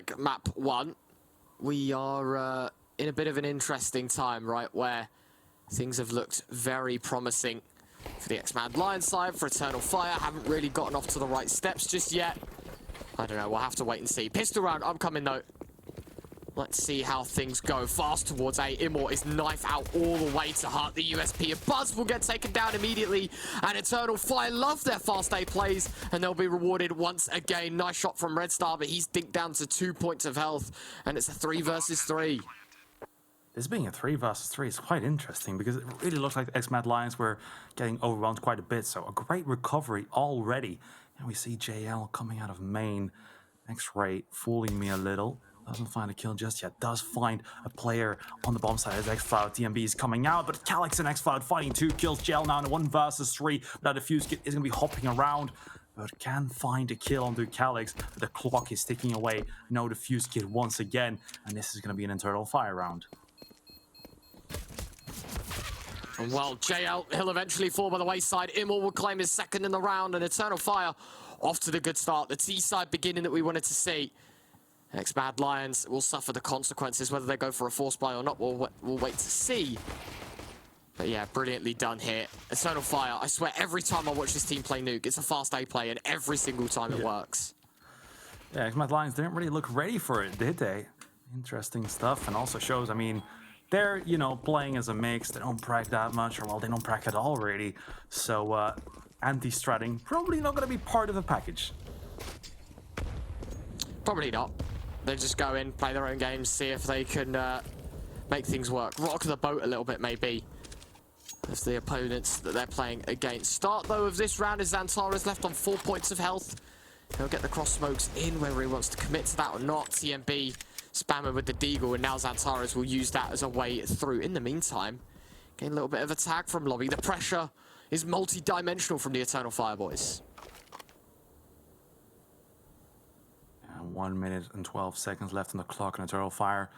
like map 1, we are in a bit of an interesting time, right, where things have looked very promising for the X-Mad Lions side. For Eternal Fire, haven't really gotten off to the right steps just yet. I don't know, we'll have to wait and see. Pistol round, I'm coming though. Let's see how things go. Fast towards A. Immor is knife out all the way to hurt the USP. A Buzz will get taken down immediately. And Eternal Fire love their fast A plays. And they'll be rewarded once again. Nice shot from Red Star, but he's dinked down to 2 points of health. And it's a 3 versus 3. This being a 3 versus 3 is quite interesting because it really looks like the X-Mad Lions were getting overwhelmed quite a bit. So a great recovery already. And we see JL coming out of main. X-Ray fooling me a little. Doesn't find a kill just yet. Does find a player on the bomb side as X-Cloud. DMB is coming out, but Calyx and X-Cloud fighting 2 kills. JL now in a 1 versus 3. Now the Fuse Kit is going to be hopping around, but can find a kill onto Calyx. But the clock is ticking away. No, the Fuse Kit once again. And this is going to be an Eternal Fire round. And well, JL, he'll eventually fall by the wayside. Immor will claim his second in the round, and Eternal Fire off to the good start. The T-side beginning that we wanted to see. X-Mad Lions will suffer the consequences. Whether they go for a force buy or not, we'll wait to see. But yeah, brilliantly done here. Eternal Fire, I swear, every time I watch this team play Nuke, it's a fast A play, and every single time it works. Yeah, X-Mad Lions didn't really look ready for it, did they? Interesting stuff, and also shows, I mean, they're, you know, playing as a mix. They don't prac that much, or well, they don't prac at all, really. So, anti-stratting, probably not going to be part of the package. Probably not. They just go in, play their own games, see if they can make things work. Rock the boat a little bit, maybe, as the opponents that they're playing against. Start, though, of this round is Xantares left on 4 points of health. He'll get the cross smokes in, whether he wants to commit to that or not. TMB spamming with the Deagle, and now Xantares will use that as a way through. In the meantime, getting a little bit of attack from Lobby. The pressure is multi-dimensional from the Eternal Fire boys. 1 minute and 12 seconds left on the clock, and Eternal Fire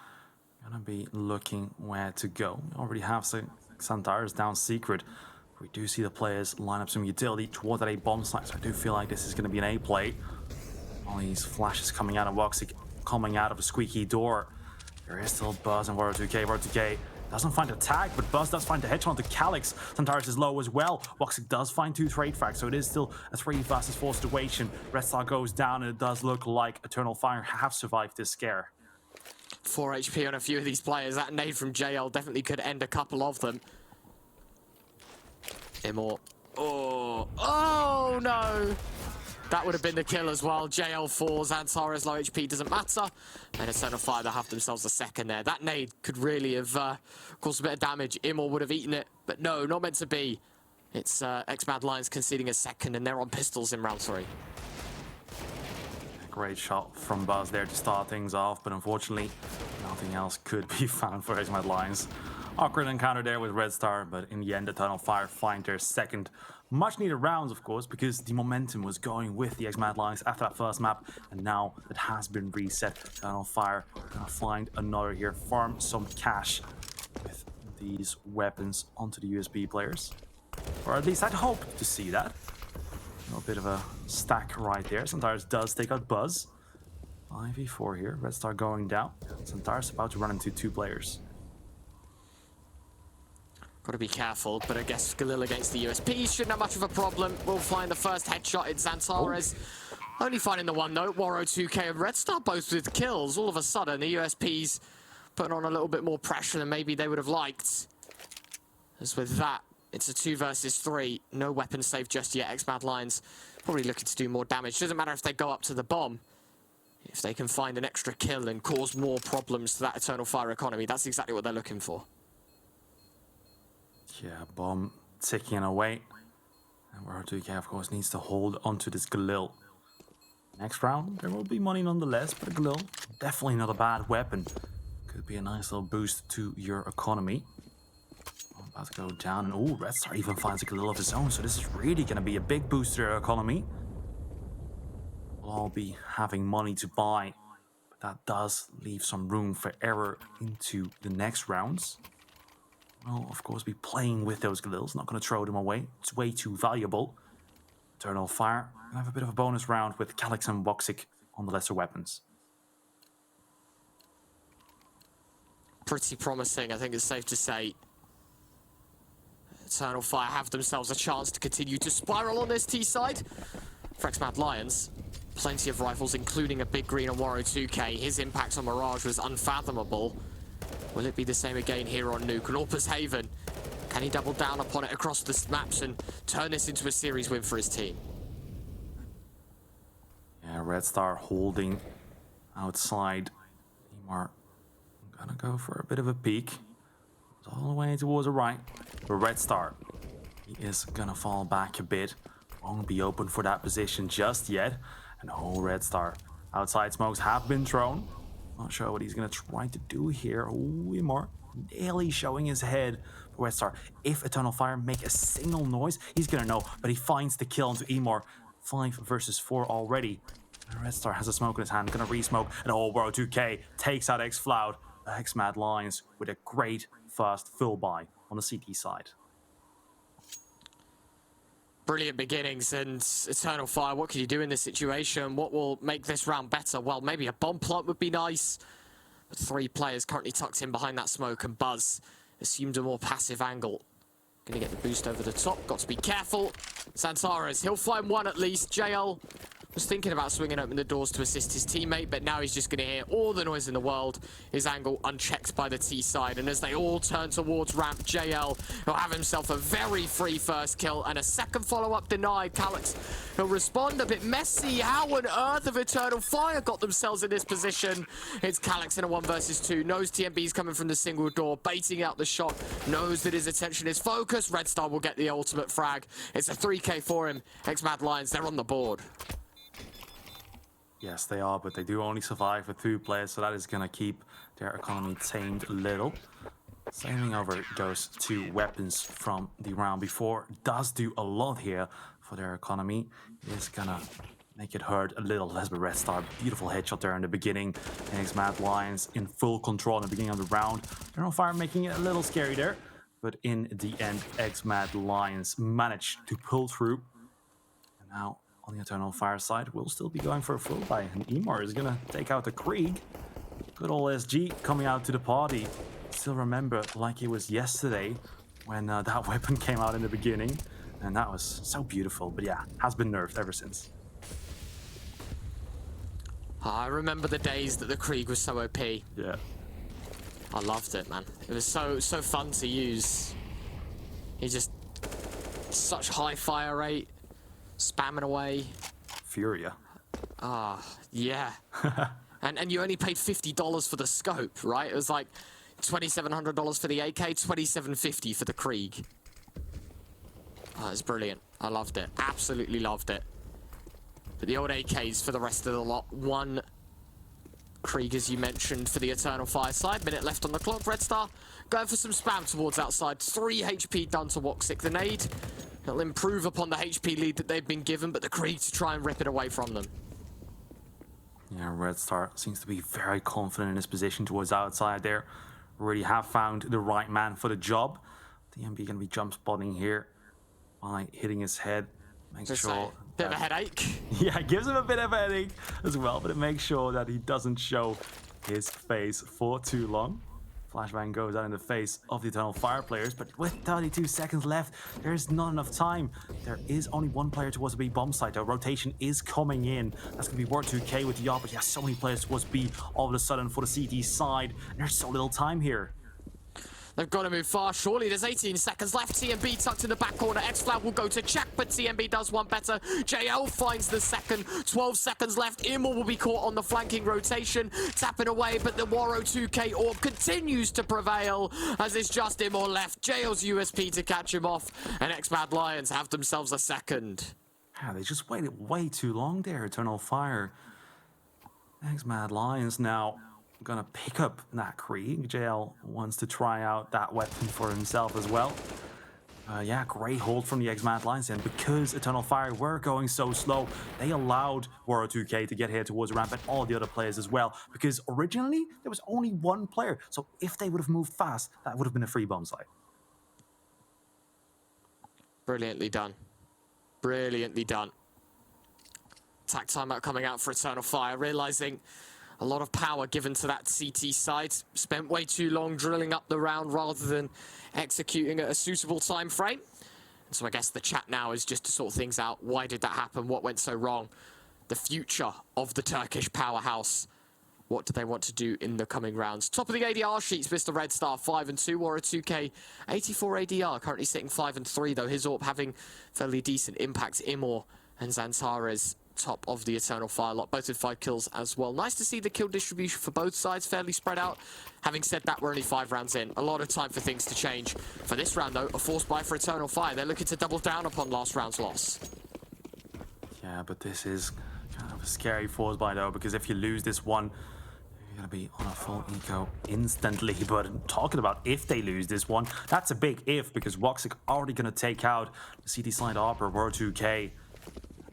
gonna be looking where to go. We already have Xantares down secret. We do see the players line up some utility toward that A bomb site, so I do feel like this is gonna be an A play. All these flashes coming out of Woxic, coming out of a squeaky door. There is still Buzz and War2K. War2K doesn't find a tag, but Buzz does find the headshot onto Calyx. Xantares is low as well. Woxic does find 2 trade frags, so it is still a 3 versus 4 situation. Red Star goes down, and it does look like Eternal Fire have survived this scare. 4 HP on a few of these players. That nade from JL definitely could end a couple of them. Immor. Oh no! That would have been the kill as well. JL falls, Xantares low HP, doesn't matter. And Eternal Fire, they have themselves a second there. That nade could really have caused a bit of damage. Immor would have eaten it, but no, not meant to be. It's X-Mad Lions conceding a second, and they're on pistols in round 3. Great shot from Buzz there to start things off, but unfortunately, nothing else could be found for X-Mad Lions. Awkward encounter there with Red Star, but in the end, Eternal Fire find their second. Much needed rounds, of course, because the momentum was going with the X-Mad Lions after that first map, and now it has been reset. Eternal Fire gonna find another here, farm some cash with these weapons onto the USB players. Or at least I'd hope to see that. A little bit of a stack right there. Xantares does take out Buzz. 5v4 here, Red Star going down. Xantares about to run into 2 players. Got to be careful, but I guess Galil against the USP shouldn't have much of a problem. We'll find the first headshot in Xantares. Only finding the one note. War2K and Red Star both with kills. All of a sudden, the USP's putting on a little bit more pressure than maybe they would have liked. As with that, it's a 2 versus 3. No weapon save just yet. X-Mad Lions probably looking to do more damage. Doesn't matter if they go up to the bomb. If they can find an extra kill and cause more problems to that Eternal Fire economy, that's exactly what they're looking for. Yeah, bomb ticking away. And War2K, of course, needs to hold onto this Galil. Next round, there will be money nonetheless, but a Galil, definitely not a bad weapon. Could be a nice little boost to your economy. About to go down, and oh, Red Star even finds a Galil of his own, so this is really going to be a big boost to their economy. We'll all be having money to buy, but that does leave some room for error into the next rounds. We'll, of course, be playing with those Galils, not going to throw them away. It's way too valuable. Eternal Fire, gonna have a bit of a bonus round with Calyx and Woxic on the lesser weapons. pretty promising, I think it's safe to say. Eternal Fire have themselves a chance to continue to spiral on this T side. For XMAD Lions, plenty of rifles, including a big green on Warrow 2K. His impact on Mirage was unfathomable. Will it be the same again here on Nuke? And Orpus Haven, can he double down upon it across the maps and turn this into a series win for his team? Yeah, Red Star holding outside. Neymar gonna go for a bit of a peek. It's all the way towards the right. But Red Star, he is gonna fall back a bit. Won't be open for that position just yet. And oh, Red Star. Outside smokes have been thrown. Not sure what he's gonna try to do here. Oh, Neymar nearly showing his head for Red Star. If Eternal Fire make a single noise, he's gonna know. But he finds the kill onto Emor. 5 versus 4 already. And Red Star has a smoke in his hand, gonna re-smoke, and oh, World 2K takes out X-Floud. X-Mad Lions with a great fast full buy on the CT side. Brilliant beginnings, and Eternal Fire, what can you do in this situation? What will make this round better? Well, maybe a bomb plant would be nice. But 3 players currently tucked in behind that smoke, and Buzz assumed a more passive angle. Gonna get the boost over the top, got to be careful. Santaras, he'll find one at least. JL was thinking about swinging open the doors to assist his teammate, but now he's just going to hear all the noise in the world. His angle unchecked by the T side, and as they all turn towards ramp, JL will have himself a very free first kill and a second follow-up denied. Calyx will respond a bit messy. How on earth have Eternal Fire got themselves in this position? It's Calyx in a 1 versus 2. Knows TMB's coming from the single door, baiting out the shot. Knows that his attention is focused. Red Star will get the ultimate frag. It's a 3K for him. XMAD Lions, they're on the board. Yes, they are, but they do only survive with 2 players, so that is going to keep their economy tamed a little. Sailing over those 2 weapons from the round before does do a lot here for their economy. It is going to make it hurt a little less, but Red Star, beautiful headshot there in the beginning. And Mad Lions in full control in the beginning of the round. Eternal Fire making it a little scary there, but in the end, X-Mad Lions managed to pull through. And now, on the Eternal Fire side, we'll still be going for a full buy, and Emor is gonna take out the Krieg. Good old SG coming out to the party. Still remember like it was yesterday when that weapon came out in the beginning, and that was so beautiful. But yeah, has been nerfed ever since. I remember the days that the Krieg was so OP. Yeah. I loved it, man. It was so fun to use. He just such high fire rate. Spamming away. Furia. Yeah. and you only paid $50 for the scope, right? It was like $2,700 for the AK, $2,750 for the Krieg. Oh, it's brilliant. I loved it. Absolutely loved it. But the old AKs for the rest of the lot. 1 Krieg, as you mentioned, for the Eternal Fire side. Minute left on the clock. Red Star going for some spam towards outside. 3 HP done to Woxic. The nade. It'll improve upon the HP lead that they've been given, but the Krieg to try and rip it away from them. Yeah, Red Star seems to be very confident in his position towards outside there. Already have found the right man for the job. TMB gonna be jump spotting here by hitting his head. Make sure. Bit of a headache. Yeah, it gives him a bit of a headache as well, but it makes sure that he doesn't show his face for too long. Flashbang goes out in the face of the Eternal Fire players, but with 32 seconds left, there is not enough time. There is only 1 player towards the B bomb site, though. Rotation is coming in. That's going to be Ward 2K with the AWP, but yeah, so many players towards B all of a sudden for the CT side, and there's so little time here. They've got to move fast, surely. There's 18 seconds left. TMB tucked in the back corner. X-Flag will go to check, but TMB does one better. JL finds the second. 12 seconds left. Immo will be caught on the flanking rotation. Tapping away, but the Warrow 2K orb continues to prevail as it's just Immo left. JL's USP to catch him off, and X-Mad Lions have themselves a second. Yeah, they just waited way too long there, Eternal Fire. X-Mad Lions now gonna pick up that Krieg. JL wants to try out that weapon for himself as well. Yeah, great hold from the X-Mad Lions, and because Eternal Fire were going so slow, they allowed Warrow 2K to get here towards the ramp and all the other players as well, because originally there was only 1 player, so if they would have moved fast, that would have been a free bomb site. Brilliantly done. Brilliantly done. Attack timeout coming out for Eternal Fire, realizing A lot of power given to that CT side. Spent way too long drilling up the round rather than executing at a suitable time frame. And so I guess the chat now is just to sort things out. Why did that happen? What went so wrong? The future of the Turkish powerhouse. What do they want to do in the coming rounds? Top of the ADR sheets, Mr. Red Star, 5-2, or a 2K 84 ADR, currently sitting 5-3, though his AWP having fairly decent impact. Imor and Zantares top of the Eternal Fire lot, both with 5 kills as well. Nice to see the kill distribution for both sides fairly spread out. Having said that, we're only 5 rounds in. A lot of time for things to change. For this round, though, a forced buy for Eternal Fire. They're looking to double down upon last round's loss. Yeah, but this is kind of a scary force buy, though, because if you lose this one, you're going to be on a full eco instantly. But talking about if they lose this one, that's a big if, because Woxic already going to take out the CT slide opera, War 2K.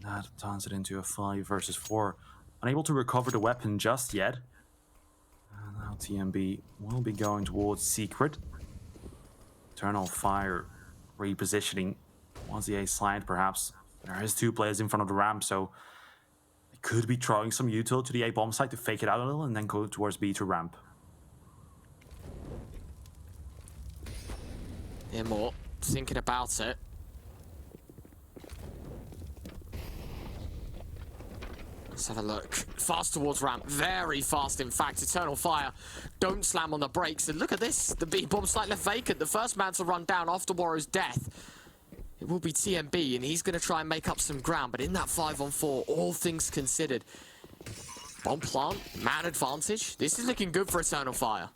That turns it into a 5 versus 4. Unable to recover the weapon just yet. And now TMB will be going towards Secret. Eternal Fire repositioning. Once the A slide, perhaps. There is 2 players in front of the ramp, so they could be throwing some util to the A bomb site to fake it out a little and then go towards B to ramp. Imor thinking about it. Let's have a look. Fast towards ramp. Very fast, in fact. Eternal Fire don't slam on the brakes. And look at this. The B bomb site left vacant. The first man to run down after Warrow's death. It will be TMB, and he's going to try and make up some ground. But in that 5-on-4, all things considered, bomb plant, man advantage. This is looking good for Eternal Fire.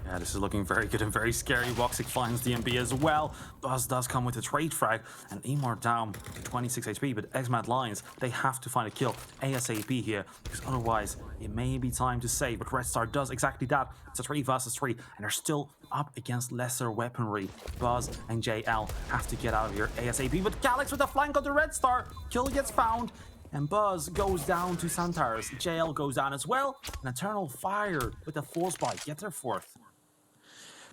Yeah, this is looking very good and very scary. Woxic finds DMB as well. Buzz does come with a trade frag, and Imor down to 26 HP. But XMAD Lions, they have to find a kill ASAP here, because otherwise it may be time to save. But Red Star does exactly that. It's a 3 versus 3, and they're still up against lesser weaponry. Buzz and JL have to get out of here ASAP. But Calyx with a flank on the Red Star. Kill gets found. And Buzz goes down to Zantares. JL goes down as well. And Eternal Fire with a force buy get their 4th.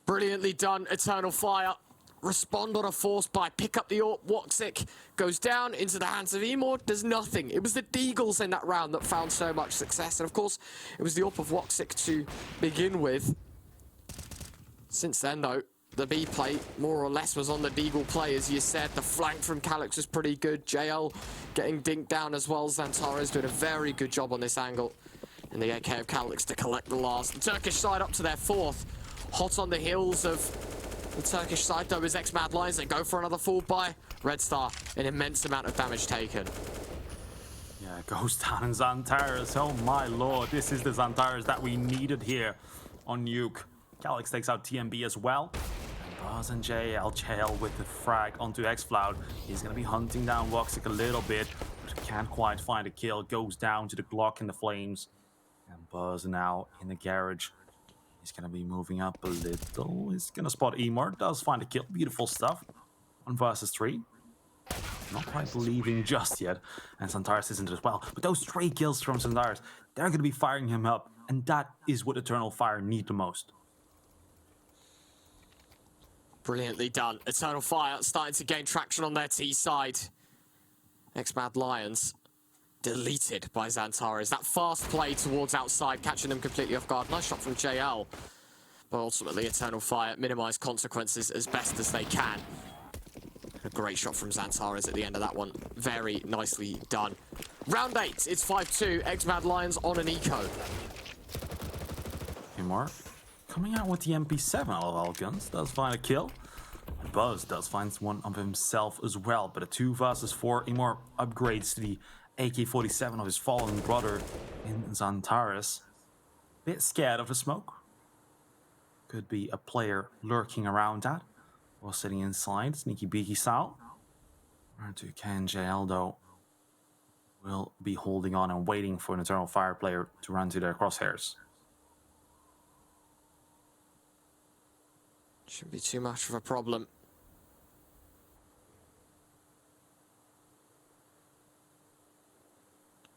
Brilliantly done, Eternal Fire. Respond on a force buy, pick up the AWP. Woxic goes down into the hands of Imor, does nothing. It was the Deagles in that round that found so much success. And of course, it was the AWP of Woxic to begin with. Since then, though, the B play more or less was on the Deagle play, as you said. The flank from Calyx was pretty good. JL getting dinked down as well. Zantares doing a very good job on this angle. And the AK of Calyx to collect the last. The Turkish side up to their 4th. Hot on the heels of the Turkish side, though, is XMAD Lions. They go for another full buy. Red Star, an immense amount of damage taken. Yeah, it goes down in Zantares. Oh my lord, this is the Zantares that we needed here on Nuke. Calyx takes out TMB as well. And Buzz and JL with the frag onto XFloud. He's going to be hunting down Woxic a little bit, but can't quite find a kill. Goes down to the Glock in the flames. And Buzz now in the garage. He's going to be moving up a little. He's going to spot Imor. Does find a kill. Beautiful stuff. 1 versus 3. Not quite believing just yet. And Zantares isn't as well. But those 3 kills from Zantares, they're going to be firing him up. And that is what Eternal Fire need the most. Brilliantly done. Eternal Fire starting to gain traction on their T side. XMAD Lions deleted by Zantares. That fast play towards outside, catching them completely off guard. Nice shot from JL. But ultimately, Eternal Fire minimize consequences as best as they can. A great shot from Zantares at the end of that one. Very nicely done. Round 8, it's 5-2. XMAD Lions on an eco. Imor coming out with the MP7 out of all guns. Does find a kill. Buzz does find one of himself as well. But a 2 versus 4. Imor upgrades to the AK-47 of his fallen brother in Zantares. Bit scared of the smoke. Could be a player lurking around that while sitting inside, sneaky beaky style. R2K and JL, though, will be holding on and waiting for an Eternal Fire player to run to their crosshairs. Shouldn't be too much of a problem.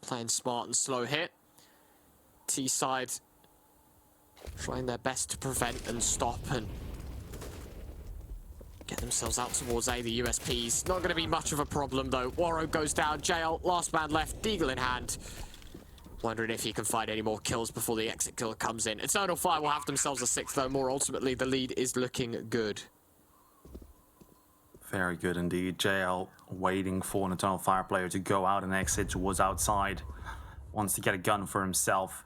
Playing smart and slow here. T-side trying their best to prevent and stop and get themselves out towards A, the USPs. Not going to be much of a problem, though. Warrow goes down. JL, last man left. Deagle in hand. Wondering if he can find any more kills before the exit killer comes in. Eternal Fire will have themselves a 6th, though. More ultimately, the lead is looking good. Very good indeed. JL waiting for an Eternal Fire player to go out and exit towards outside. Wants to get a gun for himself.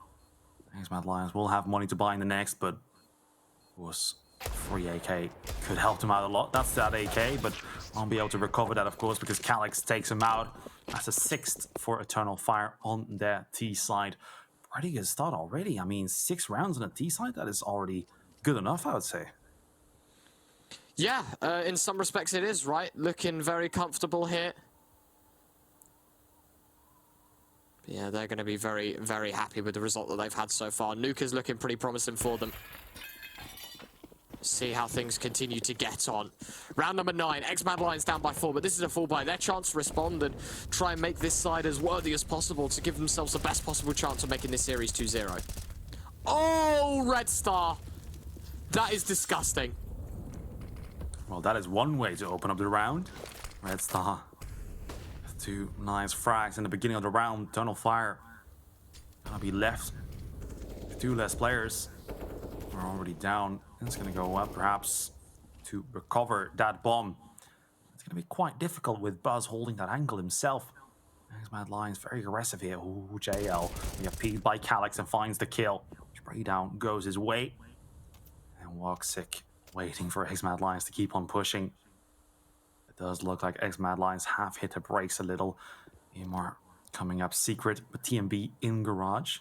Mad Lions will have money to buy in the next, but of course, free AK could help them out a lot. That's that AK, but won't be able to recover that, of course, because Calyx takes him out. That's a 6th for Eternal Fire on their T side. Pretty good start already. I mean, 6 rounds on the T side, that is already good enough, I would say. Yeah, in some respects it is, right? Looking very comfortable here. Yeah, they're going to be very, very happy with the result that they've had so far. Nuke is looking pretty promising for them. See how things continue to get on. Round number 9, Mad Lions down by 4, but this is a full buy. Their chance to respond and try and make this side as worthy as possible to give themselves the best possible chance of making this series 2-0. Oh, Red Star! That is disgusting. Well, that is one way to open up the round. Red Star. 2 nice frags in the beginning of the round. Eternal Fire gonna be left with 2 less players. We're already down. It's gonna go up perhaps to recover that bomb. It's gonna be quite difficult with Buzz holding that angle himself. Mad Lions very aggressive here. Ooh, JL. We get peed by Calyx and finds the kill. Spray down goes his way. And Woxic waiting for Mad Lions to keep on pushing. Does look like Mad Lions have hit the brakes a little. Amor coming up secret, but TMB in garage.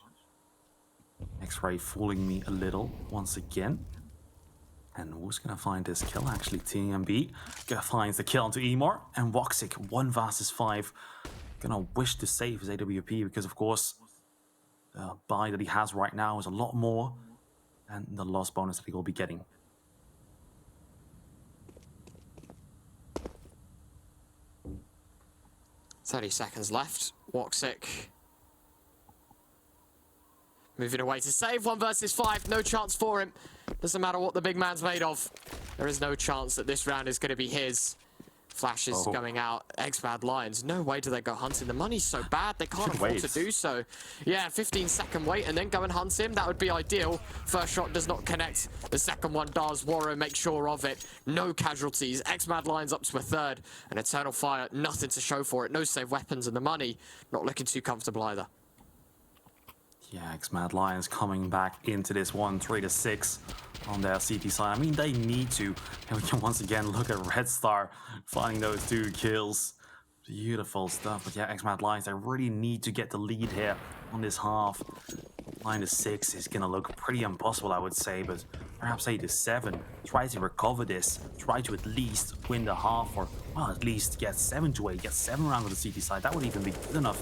X-Ray fooling me a little once again. And who's gonna find this kill? Actually, TMB finds the kill onto Amor, and Woxic 1 versus 5. Gonna wish to save his AWP because, of course, the buy that he has right now is a lot more than the loss bonus that he will be getting. "30 seconds left. Woxic moving away to save. 1 versus 5. No chance for him. Doesn't matter what the big man's made of. There is no chance that this round is going to be his. Flash is going out. Mad Lions. No way do they go hunting. The money's so bad, they can't afford to do so. Yeah, 15-second wait and then go and hunt him. That would be ideal. First shot does not connect. The second one does. Warrow makes sure of it. No casualties. Mad Lions up to a 3rd. And Eternal Fire, nothing to show for it. No save weapons, and the money not looking too comfortable either. Yeah, Mad Lions coming back into this one, 3-6 on their CT side. I mean, they need to. And we can once again look at Red Star finding those 2 kills. Beautiful stuff. But yeah, Mad Lions, they really need to get the lead here on this half. 9-6 is going to look pretty impossible, I would say, but perhaps 8-7. Try to recover this. Try to at least win the half, or, well, at least get 7-8, get 7 rounds on the CT side. That would even be good enough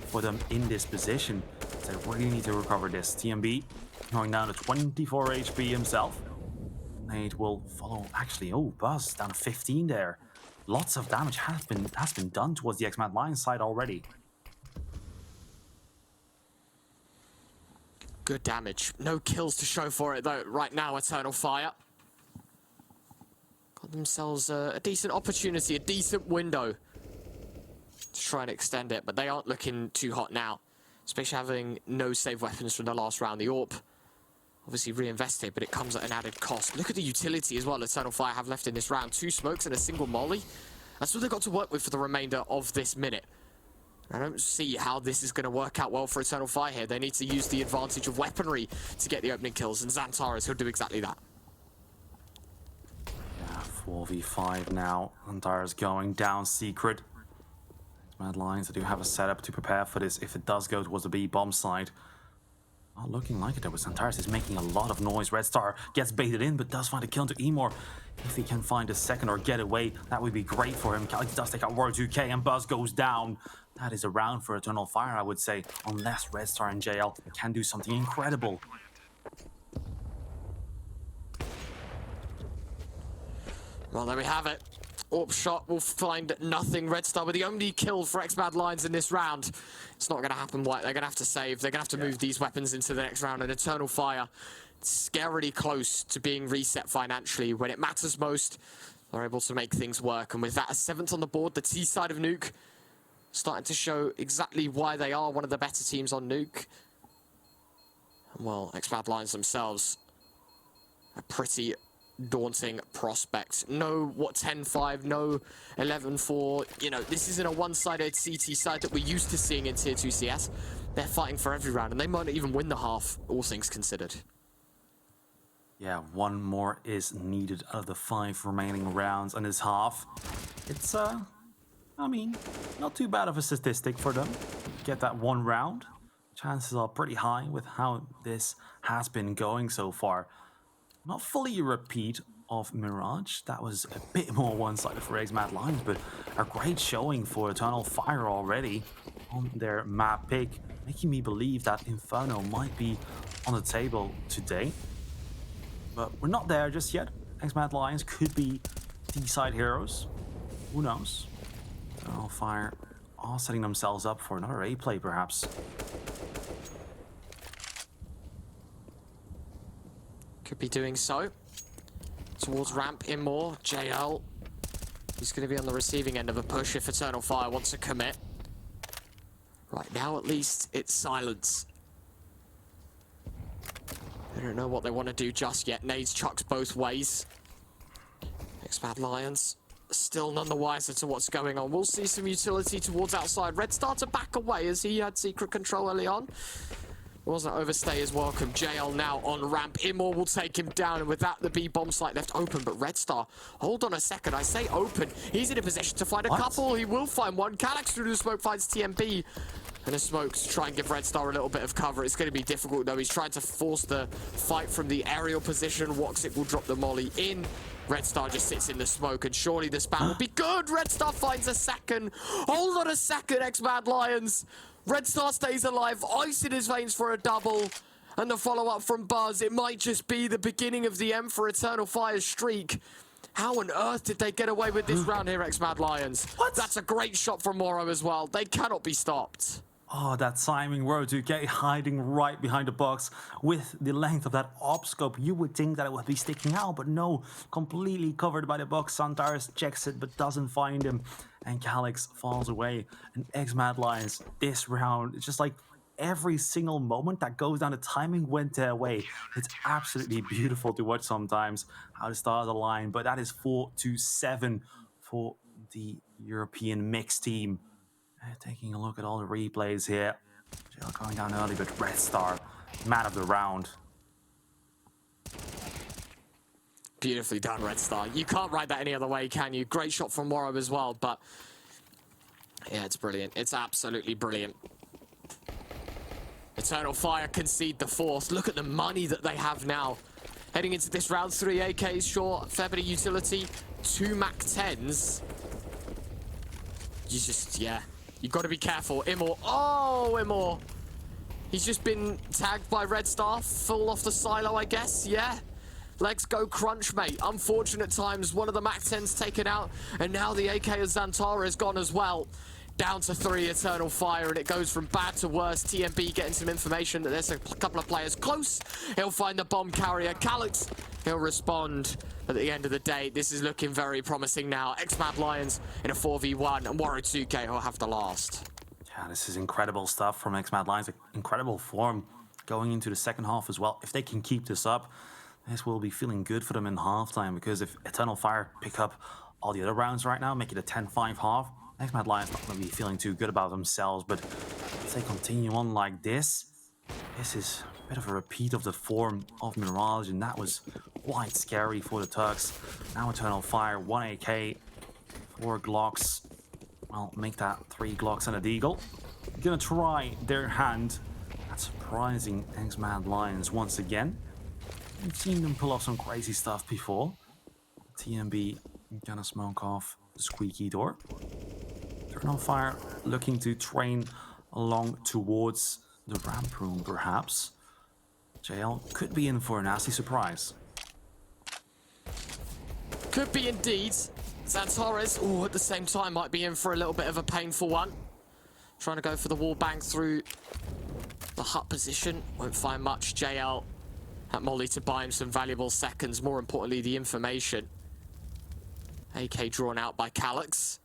for them in this position. They really need to recover this. TMB going down to 24 HP himself. Nate will follow. Actually, oh, Buzz down to 15 there. Lots of damage has been done towards the Mad Lions side already. Good damage. No kills to show for it, though, right now, Eternal Fire. Got themselves a decent opportunity, a decent window to try and extend it, but they aren't looking too hot now. Especially having no save weapons from the last round. The AWP, obviously reinvested, but it comes at an added cost. Look at the utility as well Eternal Fire have left in this round. 2 smokes and a single molly. That's what they've got to work with for the remainder of this minute. I don't see how this is going to work out well for Eternal Fire here. They need to use the advantage of weaponry to get the opening kills, and Xantares will do exactly that. Yeah, 4v5 now. Xantares going down secret. Mad Lions, they do have a setup to prepare for this if it does go towards the B bomb side. Not looking like it though, but Xantares is making a lot of noise. Red Star gets baited in, but does find a kill into Amor. If he can find a second or get away, that would be great for him. Calyx does take out Warrior 2K, and Buzz goes down. That is a round for Eternal Fire, I would say, unless Red Star and JL can do something incredible. Well, there we have it. AWP shot will find nothing. Red Star with the only kill for Mad Lions in this round. It's not going to happen, White. They're going to have to save. They're going to have to move these weapons into the next round. And Eternal Fire, scarily close to being reset financially. When it matters most, they're able to make things work. And with that, a 7th on the board, the T side of Nuke starting to show exactly why they are one of the better teams on Nuke. Well, X-Mad Lions themselves, a pretty daunting prospect. No, 10-5, no 11-4. You know, this isn't a one-sided CT side that we're used to seeing in Tier 2 CS. They're fighting for every round, and they might not even win the half, all things considered. Yeah, one more is needed out of the 5 remaining rounds in this half. It's, I mean, not too bad of a statistic for them. Get that one round. Chances are pretty high with how this has been going so far. Not fully a repeat of Mirage. That was a bit more one-sided for X-Mad Lions, but a great showing for Eternal Fire already on their map pick, making me believe that Inferno might be on the table today. But we're not there just yet. X-Mad Lions could be D-side heroes. Who knows? Eternal Fire are setting themselves up for another A play, perhaps. Could be doing so. Towards ramp in more. JL. He's going to be on the receiving end of a push if Eternal Fire wants to commit. Right now, at least, it's silence. They don't know what they want to do just yet. Nades chucks both ways. X-Mad Lions still none the wiser to what's going on. We'll see some utility towards outside. Red Star to back away as he had secret control early on. Wasn't overstay is welcome. JL now on ramp. Immor will take him down, and with that, the B bomb site left open. But Red Star, hold on a second. I say open. He's in a position to find a couple. He will find one. Calyx through the smoke finds TMB. And the smokes try and give Red Star a little bit of cover. It's going to be difficult, though. He's trying to force the fight from the aerial position. Woxic will drop the molly in. Red Star just sits in the smoke, and surely the spam will be good. Red Star finds a second. Hold on a second, X-Mad Lions. Red Star stays alive. Ice in his veins for a double. And the follow-up from Buzz. It might just be the beginning of the end for Eternal Fire's streak. How on earth did they get away with this round here, X-Mad Lions? What? That's a great shot from Moro as well. They cannot be stopped. Oh, that timing, Road2K hiding right behind the box with the length of that op scope. You would think that it would be sticking out, but no, completely covered by the box. Santaris checks it, but doesn't find him. And Calyx falls away. And X-Mad Lions, this round, it's just like every single moment that goes down, the timing went their way. It's absolutely beautiful to watch sometimes how the stars align, but that is 4-7 for the European mixed team. Taking a look at all the replays here. JL going down early, but Red Star, man of the round. Beautifully done, Red Star. You can't ride that any other way, can you? Great shot from Moro as well, but yeah, it's brilliant. It's absolutely brilliant. Eternal Fire concede the fourth. Look at the money that they have now. Heading into this round, 3 AKs, sure, fair bit of utility, 2 Mac 10s. You just, yeah. You've got to be careful. Immor. Oh, Immor. He's just been tagged by Red Star. Full off the silo, I guess. Yeah. Legs go crunch, mate. Unfortunate times. One of the Mac 10s taken out. And now the AK of Xantara is gone as well. Down to 3 Eternal Fire, and it goes from bad to worse. TMB getting some information that there's a couple of players close. He'll find the bomb carrier. Calyx, he'll respond. At the end of the day, this is looking very promising now. X-Mad Lions in a 4v1, and Waru2K will have the last. Yeah, this is incredible stuff from X-Mad Lions. Incredible form going into the second half as well. If they can keep this up, this will be feeling good for them in halftime, because if Eternal Fire pick up all the other rounds right now, make it a 10-5 half, X-Mad Lions not going to be feeling too good about themselves. But if they continue on like this, this is a bit of a repeat of the form of Mirage, and that was quite scary for the Turks. Now Eternal Fire, 1 AK, 4 Glocks. Well, make that 3 Glocks and a Deagle. Gonna try their hand at surprising X-Mad Lions once again. We've seen them pull off some crazy stuff before. TMB gonna smoke off the squeaky door. Eternal Fire looking to train along towards the ramp room, perhaps. JL could be in for a nasty surprise. Could be indeed. Xantares, oh, at the same time, might be in for a little bit of a painful one. Trying to go for the wall bang through the hut position. Won't find much. JL at Molly to buy him some valuable seconds. More importantly, the information. AK drawn out by Calyx.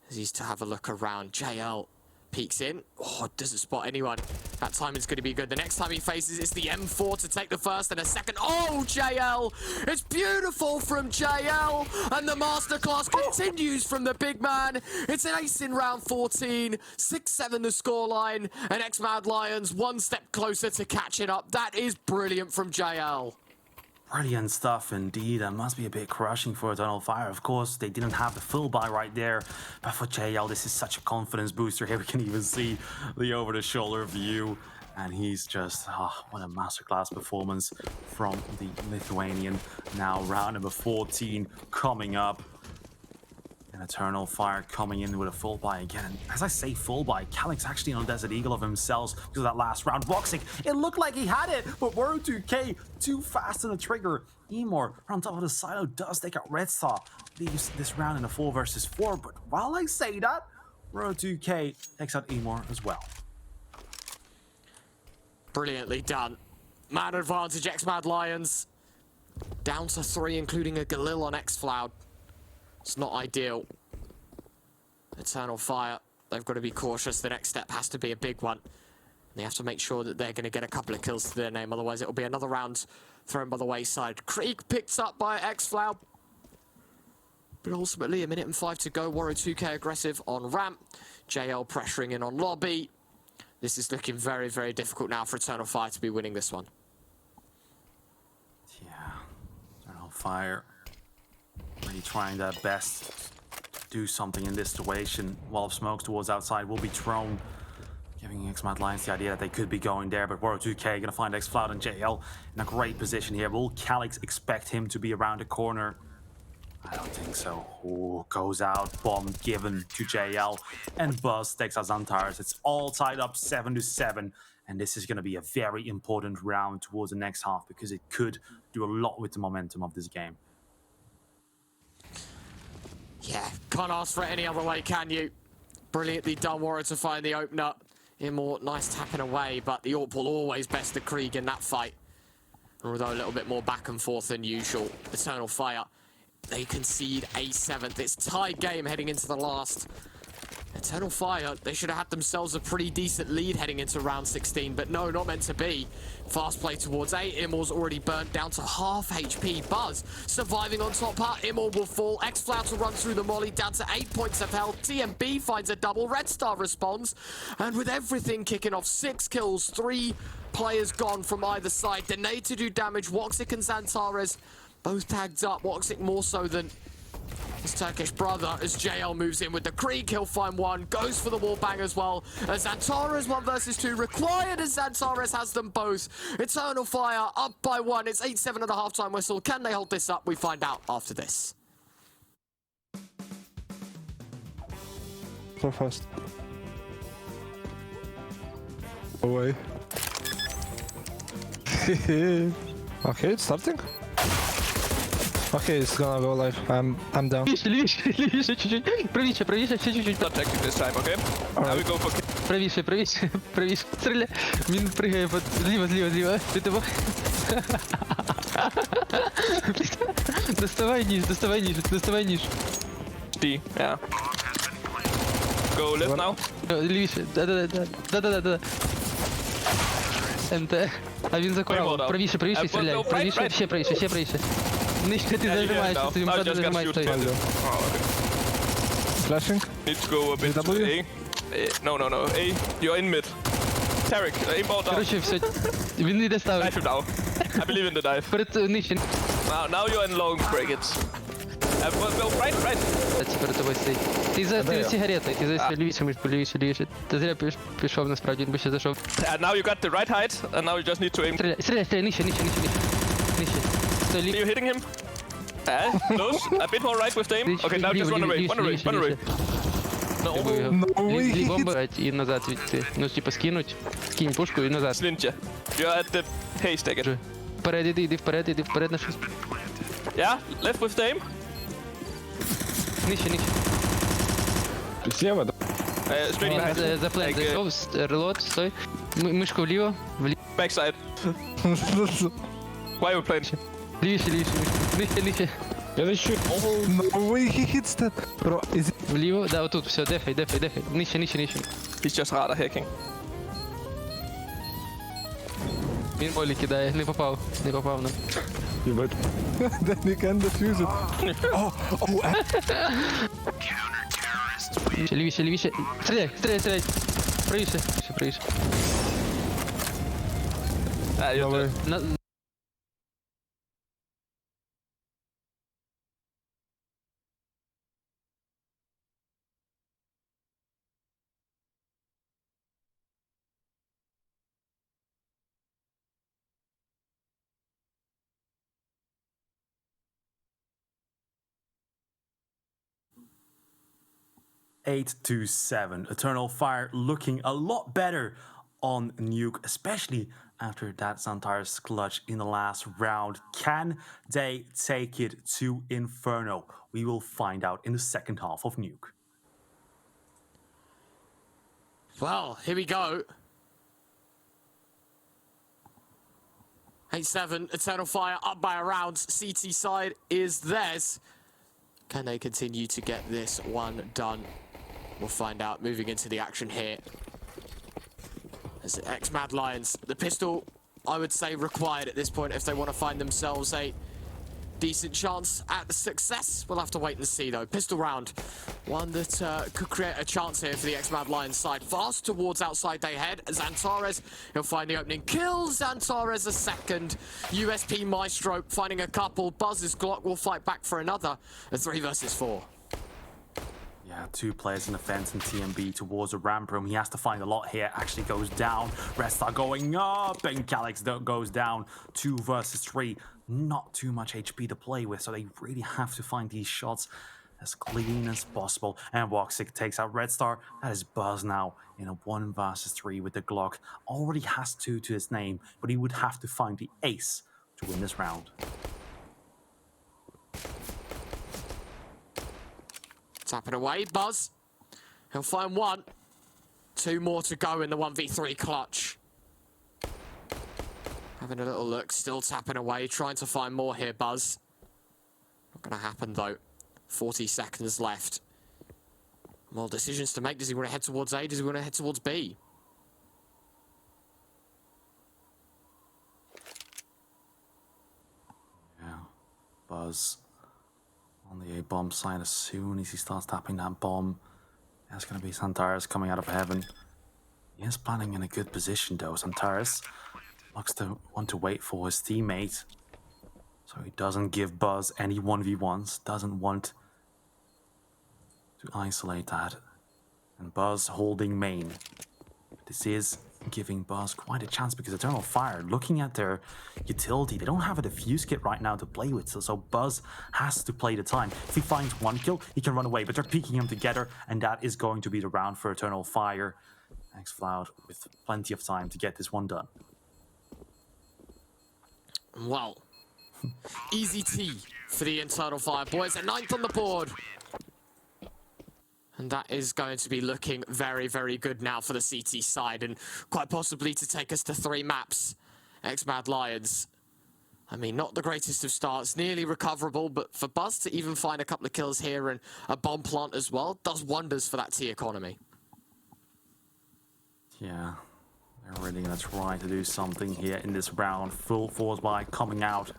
As he's to have a look around. JL peeks in. Oh, doesn't spot anyone. That timing's going to be good. The next time he faces, it's the M4 to take the first and a second. Oh, JL! It's beautiful from JL! And the masterclass continues from the big man. It's an ace in round 14. 6-7 the scoreline. And X-Mad Lions one step closer to catching up. That is brilliant from JL. Brilliant stuff indeed. That must be a bit crushing for Eternal Fire. Of course, they didn't have the full buy right there, but for JL, this is such a confidence booster. Here we can even see the over-the-shoulder view, and he's just, what a masterclass performance from the Lithuanian. Now round number 14 coming up. And Eternal Fire coming in with a full buy again. And as I say full buy, Calyx actually on Desert Eagle of himself because of that last round. Voxic, it looked like he had it, but Woro2k too fast on the trigger. Emor on top of the silo does take out Red Star. Leaves this round in a 4 versus 4. But while I say that, Woro2k takes out Emor as well. Brilliantly done. Man advantage, X-Mad Lions. Down to 3, including a Galil on X-Floud. It's not ideal. Eternal Fire, they've got to be cautious. The next step has to be a big one. They have to make sure that they're going to get a couple of kills to their name, otherwise it'll be another round thrown by the wayside. Krieg picked up by X-Floud. But ultimately, 1 minute and 5 to go. Woro2k aggressive on ramp. JL pressuring in on lobby. This is looking very, very difficult now for Eternal Fire to be winning this one. Yeah, Eternal Fire really trying their best to do something in this situation. Wall of smokes towards outside will be thrown, giving X-Mad Lions the idea that they could be going there, but Woro2k gonna find X-Floud and JL in a great position here. Will Calyx expect him to be around the corner? I don't think so. Ooh, goes out, bomb given to JL, and Buzz takes out Xantares. It's all tied up 7-7, and this is gonna be a very important round towards the next half because it could do a lot with the momentum of this game. Yeah, can't ask for it any other way, can you? Brilliantly done, Woro to find the opener. Immort, nice tapping away, but the AWP will always best the Krieg in that fight. Although a little bit more back and forth than usual. Eternal Fire, they concede a 7th. It's tied game heading into the last. Eternal Fire, they should have had themselves a pretty decent lead heading into round 16, but no, not meant to be. Fast play towards A. Immor's already burnt down to half HP. Buzz surviving on top part. Immor will fall. X-Floud will run through the molly down to 8 points of health. TMB finds a double. Red Star responds. And with everything kicking off, 6 kills, 3 players gone from either side. Dene to do damage. Woxic and Xantares both tagged up. Woxic more so than his Turkish brother as JL moves in with the Krieg. He'll find one, goes for the wall bang as well. As Xantares 1 versus 2 required as Xantares has them both. Eternal Fire up by 1. It's 8-7 at the halftime whistle. Can they hold this up? We find out after this. So fast. Away. Okay, it's starting. Okay, it's gonna go live. I'm down. Левіше, чуть-чуть. Правіше, ще чуть-чуть. Not tactic this time, okay? Now we go for Правіше. Стріляй. Він пригає зліва. Ти того. Доставай ніж. D, yeah. Go left now. Лівіше. Да. МТ. А він закорав. Правіше стріляй. Правіше, ще правіше. Нижче ти зажимаєшся, тобі можна зажимаєшся. Oh, okay. Flashing. Need to go a bit to W? A. No. A, you're in mid. Tarek, aim ball down. Короче, все. Він йде Dive ставить. him down. I believe in the dive. Перед нижче. Now you're in long, break it. Go right. Перед тобою стоїть. Ти за сигарети, лівіше. Ти зря пішов, насправді, він би ще зайшов. And now you got the right height, and now you just need to aim. Стріляй, нижче. Стой, Are you hitting him? Close. A bit more right with the aim. Okay, now just run away. No way. Бомба і назад відти. Ну, типа, скинуть. Кинь пушку і назад. Ninja. You're at the haystack. Вже. Вперед іди вперед на щось. Yeah, left with the aim. Нижче. Слева, да? Straight behind. За флен зайшов, релот, стой. Мишку вліво. Backside. Why are you playing? Лівіше. Нижче. Я защу. No way he hits that. Bro, is it... Вліво, да, отут, все, дефай. Нижче. He's just radar hacking. Він болі кидає, не попав, ну. Ебать. Then you can defuse it. Ще лівіше. Стріляй. Правіше. Давай. На... Eight to 7. Eternal Fire looking a lot better on Nuke, especially after that Xantares clutch in the last round. Can they take it to Inferno? We will find out in the second half of Nuke. Well, here we go. 8-7, Eternal Fire up by a round. CT side is theirs. Can they continue to get this one done? We'll find out moving into the action here. As ex-Mad Lions, the pistol, I would say, required at this point if they want to find themselves a decent chance at success. We'll have to wait and see, though. Pistol round, one that could create a chance here for the ex-Mad Lions side. Fast towards outside they head. Xantares, he'll find the opening. Kills Xantares a second. USP Maestro finding a couple. Buzz's Glock will fight back for another. A 3 versus 4. Yeah, 2 players in the fence and TMB towards the ramp room. He has to find a lot here. Actually goes down. Rest are going up. And Calyx goes down. 2 versus 3. Not too much HP to play with, so they really have to find these shots as clean as possible. And Woxic takes out Red Star. That is Buzz now in a 1 versus 3 with the Glock. Already has 2 to his name, but he would have to find the ace to win this round. Tapping away, Buzz. He'll find 1. 2 more to go in the 1v3 clutch. Having a little look, still tapping away, trying to find more here, Buzz. Not going to happen, though. 40 seconds left. More decisions to make. Does he want to head towards A? Does he want to head towards B? Yeah, Buzz on the A-bomb side as soon as he starts tapping that bomb. There's going to be Xantares coming out of heaven. He is planning in a good position, though. Xantares looks to want to wait for his teammate, so he doesn't give Buzz any 1v1s, doesn't want to isolate that. And Buzz holding main. This is giving Buzz quite a chance because Eternal Fire, looking at their utility, they don't have a defuse kit right now to play with, so Buzz has to play the time. If he finds 1 kill, he can run away, but they're peeking him together, and that is going to be the round for Eternal Fire. xFloud with plenty of time to get this one done. Well, easy T for the Eternal Fire boys. A 9th on the board. And that is going to be looking very, very good now for the CT side, and quite possibly to take us to 3 maps. Ex-Mad Lions. I mean, not the greatest of starts, nearly recoverable, but for Buzz to even find a couple of kills here and a bomb plant as well, does wonders for that T economy. Yeah, they're really going to try to do something here in this round. Full force by coming out.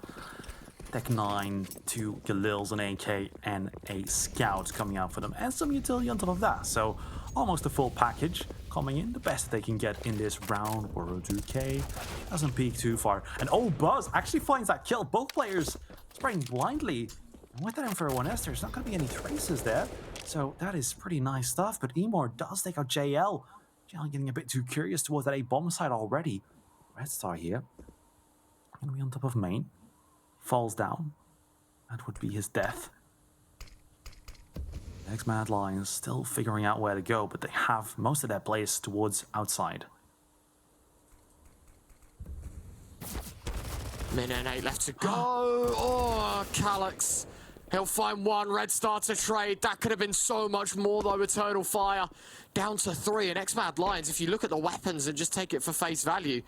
Deck 9, 2 Galils, an AK, and a Scout coming out for them. And some utility on top of that. So almost a full package coming in. The best they can get in this round. World 2K doesn't peek too far. And oh, Buzz actually finds that kill. Both players spraying blindly. And with that Inferno 1S, there's not going to be any traces there. So that is pretty nice stuff. But Emor does take out JL. JL getting a bit too curious towards that A-bomb side already. Red Star here. Going to be on top of main. Falls down. That would be his death. Ex-Mad Lions still figuring out where to go, but they have most of their players towards outside. Minute and 8 left to go. Oh, Calyx. He'll find 1. Red Star to trade. That could have been so much more, though. Eternal Fire down to 3. And Ex-Mad Lions, if you look at the weapons and just take it for face value,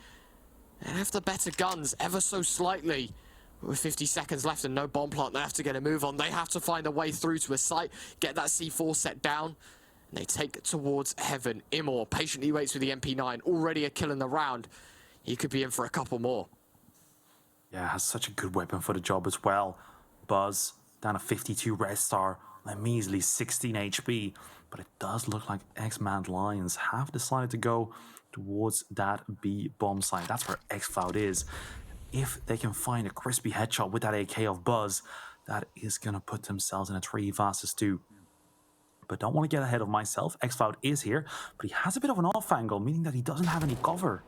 they have the better guns ever so slightly. With 50 seconds left and no bomb plant, they have to get a move on. They have to find a way through to a site, get that C4 set down, and they take it towards heaven. Imor patiently waits with the MP9, already a kill in the round. he could be in for a couple more. Yeah, has such a good weapon for the job as well. Buzz down to 52 red star, a measly 16 HP. But it does look like X-Mad Lions have decided to go towards that B bomb site. That's where X-Cloud is. If they can find a crispy headshot with that AK of Buzz, that is going to put themselves in a 3 versus 2. But don't want to get ahead of myself. X-Cloud is here, but he has a bit of an off angle, meaning that he doesn't have any cover.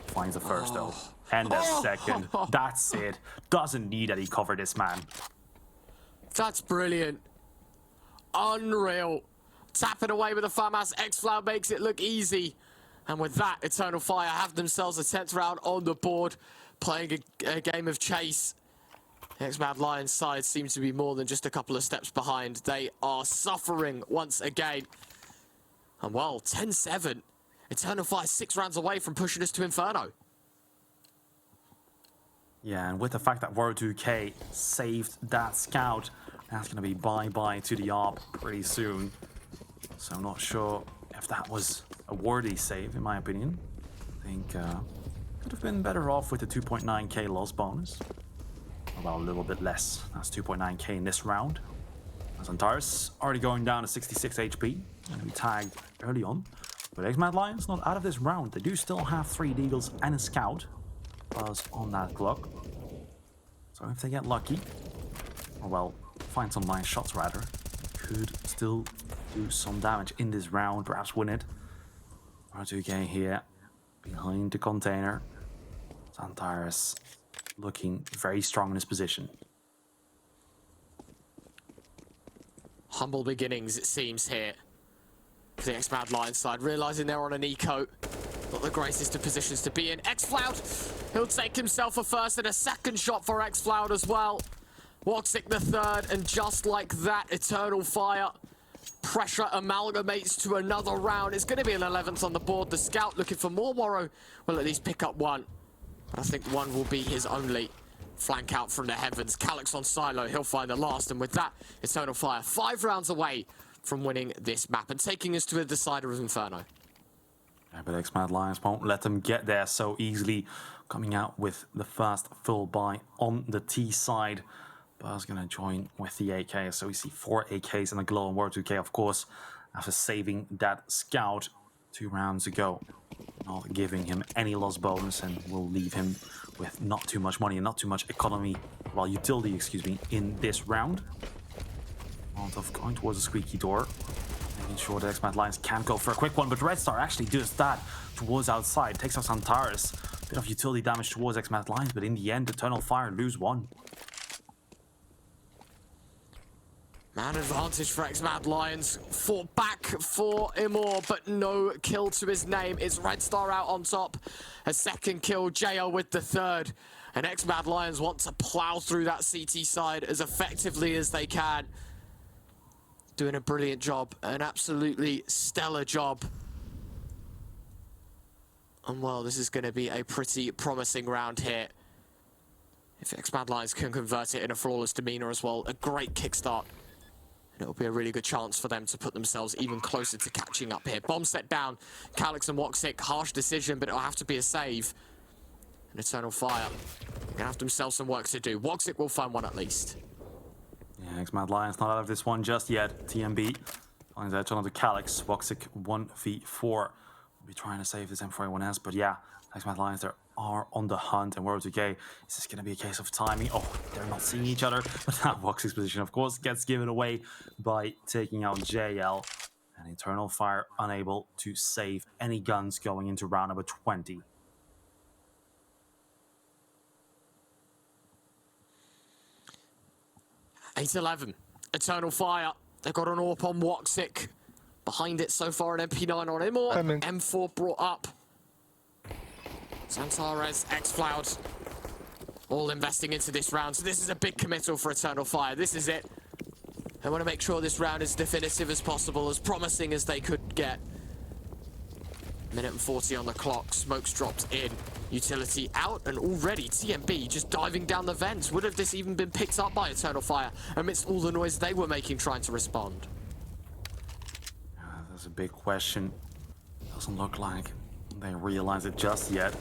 Finds the first though, and the second. That's it. Doesn't need any cover, this man. That's brilliant. Unreal. Tapping away with the FAMAS. X-Cloud makes it look easy. And with that, Eternal Fire have themselves a 10th round on the board, playing a game of chase. The X-Mad Lions side seems to be more than just a couple of steps behind. They are suffering once again. And well, 10-7. Eternal Fire 6 rounds away from pushing us to Inferno. Yeah, and with the fact that World 2K saved that scout, that's going to be bye-bye to the ARP pretty soon. So I'm not sure if that was a worthy save, in my opinion. I think could have been better off with the 2.9k loss bonus. Well, a little bit less. That's 2.9k in this round. As Antares already going down to 66 HP. And we tagged early on. But X-Mad Lions not out of this round. They do still have 3 Deagles and a Scout. Buzz on that clock. So if they get lucky, or well, find some nice shots rather, could still do some damage in this round, perhaps win it. R2K here, behind the container. Antares looking very strong in his position. Humble beginnings, it seems, here. For the X-Mad Lions side, realizing they're on an eco. Not the greatest of positions to be in. X-Cloud, he'll take himself a first and a second shot for X-Cloud as well. Woxic the third, and just like that, Eternal Fire. Pressure amalgamates to another round. It's going to be an 11th on the board. The Scout looking for more. Morrow will at least pick up one. But I think one will be his only. Flank out from the heavens. Calyx on Silo, he'll find the last. And with that, Eternal Fire 5 rounds away from winning this map and taking us to a decider of Inferno. Yeah, but X-Mad Lions won't let them get there so easily. Coming out with the first full buy on the T side. Buzz gonna join with the AK, so we see 4 AKs and a glow on World 2K, of course, after saving that scout 2 rounds ago. Not giving him any loss bonus, and will leave him with not too much money and not too much economy, well, utility, excuse me, in this round. Molotov going towards the squeaky door, making sure the X-Mad Lions can't go for a quick one, but Red Star actually does that towards outside, takes out Antares. Bit of utility damage towards X-Mad Lions, but in the end, Eternal Fire lose 1. Man advantage for X-Mad Lions. Fought back for Imor, but no kill to his name. It's Red Star out on top. A second kill, JL with the third. And X-Mad Lions want to plow through that CT side as effectively as they can. Doing a brilliant job, an absolutely stellar job. And well, this is going to be a pretty promising round here. If X-Mad Lions can convert it in a flawless demeanor as well, a great kickstart. And it'll be a really good chance for them to put themselves even closer to catching up here. Bomb set down, Calyx and Woxic, harsh decision, but it'll have to be a save. An Eternal Fire, they're gonna have themselves some work to do. Woxic will find one at least. Yeah, X-Mad Lions not out of this one just yet. TMB finds edge onto Calyx. Woxic 1v4. We'll be trying to save this M41S, but yeah, X-Mad Lions, they are on the hunt, and World 2K, is this going to be a case of timing? Oh, they're not seeing each other, but that Woxic's position, of course, gets given away by taking out JL, and Eternal Fire unable to save any guns going into round number 20. $8-11, Eternal Fire. They've got an AWP on Woxic. Behind it so far, an MP9 on Imor. M4 brought up. Antares, X-Cloud, all investing into this round. So this is a big committal for Eternal Fire. This is it. They want to make sure this round is definitive as possible, as promising as they could get. Minute and 40 on the clock. Smoke's dropped in. Utility out, and already TMB just diving down the vents. Would have this even been picked up by Eternal Fire amidst all the noise they were making trying to respond? That's a big question. Doesn't look like they realize it just yet.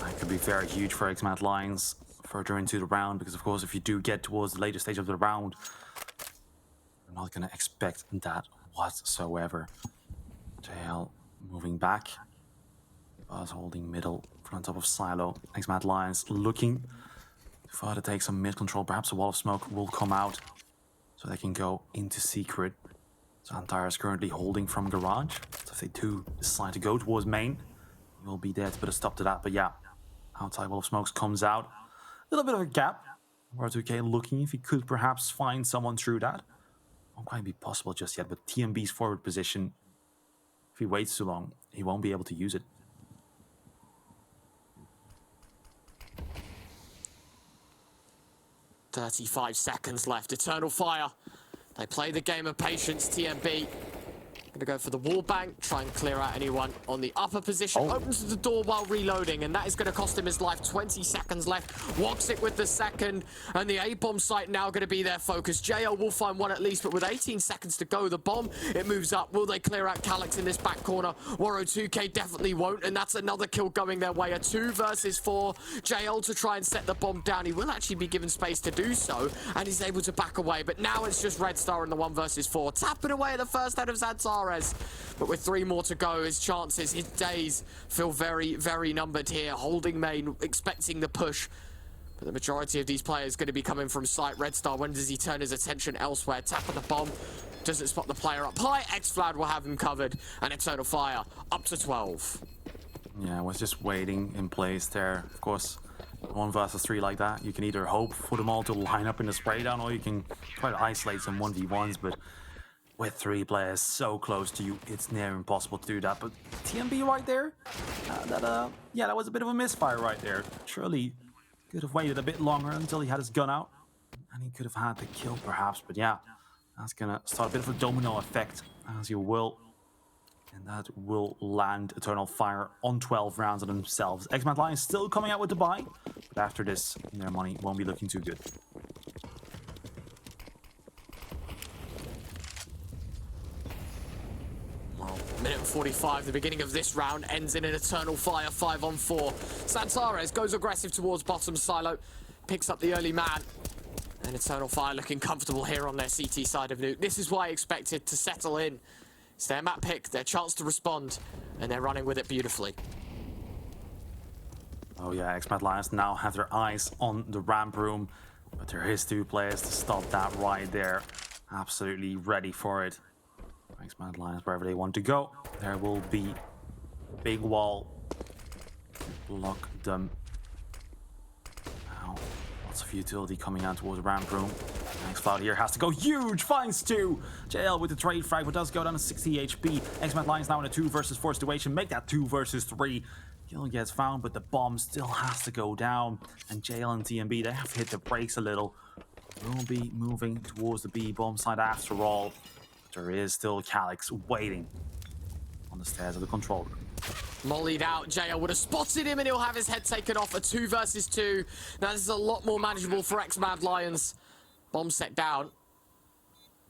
That could be very huge for X-Mad Lions further into the round, because of course if you do get towards the later stage of the round, you're not going to expect that whatsoever. JL moving back. Buzz holding middle on top of Silo. X-Mad Lions looking to further take some mid control. Perhaps a wall of smoke will come out so they can go into secret. Xantar is currently holding from garage. So if they do decide to go towards main, he will be there to put a stop to that. But yeah, outside wall of smokes comes out. A little bit of a gap. R2K looking if he could perhaps find someone through that. Won't quite be possible just yet, but TMB's forward position, if he waits too long, he won't be able to use it. "35 seconds left. Eternal Fire. They play the game of patience, TMB. Gonna go for the wall bank, try and clear out anyone on the upper position. Opens the door while reloading, and that is gonna cost him his life. 20 seconds left. Walks it with the second, and the A-bomb site now gonna be their focus. JL will find one at least, but with 18 seconds to go, the bomb, it moves up. Will they clear out Calyx in this back corner? Waro2K definitely won't, and that's another kill going their way. A 2 versus 4. JL to try and set the bomb down. He will actually be given space to do so, and he's able to back away, but now it's just Red Star in the 1 versus 4. Tapping away at the first head of Xantar. But with 3 more to go, his chances, his days feel very, very numbered here. Holding main, expecting the push. But the majority of these players going to be coming from site. Red Star, when does he turn his attention elsewhere? Tapping the bomb, doesn't spot the player up high. X-Flad will have him covered. And Eternal Fire up to 12. Yeah, I was just waiting in place there. Of course, 1 versus 3 like that, you can either hope for them all to line up in the spray down, or you can try to isolate some 1v1s, but with 3 players so close to you, it's near impossible to do that. But TMB right there, yeah, that was a bit of a misfire right there. Surely could have waited a bit longer until he had his gun out, and he could have had the kill perhaps. But yeah, that's gonna start a bit of a domino effect, as you will, and that will land Eternal Fire on 12 rounds of themselves. X-Mad Lions still coming out with the buy, but after this, their money won't be looking too good. Minute and 45, the beginning of this round ends in an Eternal Fire 5-on-4. Xantares goes aggressive towards bottom silo, picks up the early man. And Eternal Fire looking comfortable here on their CT side of Nuke. This is why I expected to settle in. It's their map pick, their chance to respond, and they're running with it beautifully. Oh yeah, X-Mad Lions now have their eyes on the ramp room, but there is 2 players to stop that right there. Absolutely ready for it. X-Mad Lions, wherever they want to go, there will be a big wall to block them. Now, lots of utility coming out towards the ramp room. X-Cloud here has to go huge, finds 2. JL with the trade frag, but does go down to 60 HP. X-Mad Lions now in a 2 versus 4 situation, make that 2 versus 3. Kill gets found, but the bomb still has to go down. And JL and TMB, they have to hit the brakes a little. We'll be moving towards the B bomb side after all. There is still Calyx waiting on the stairs of the control room. Mollied out, JL would have spotted him and he'll have his head taken off. A 2 versus 2. Now this is a lot more manageable for X-Mad Lions. Bomb set down.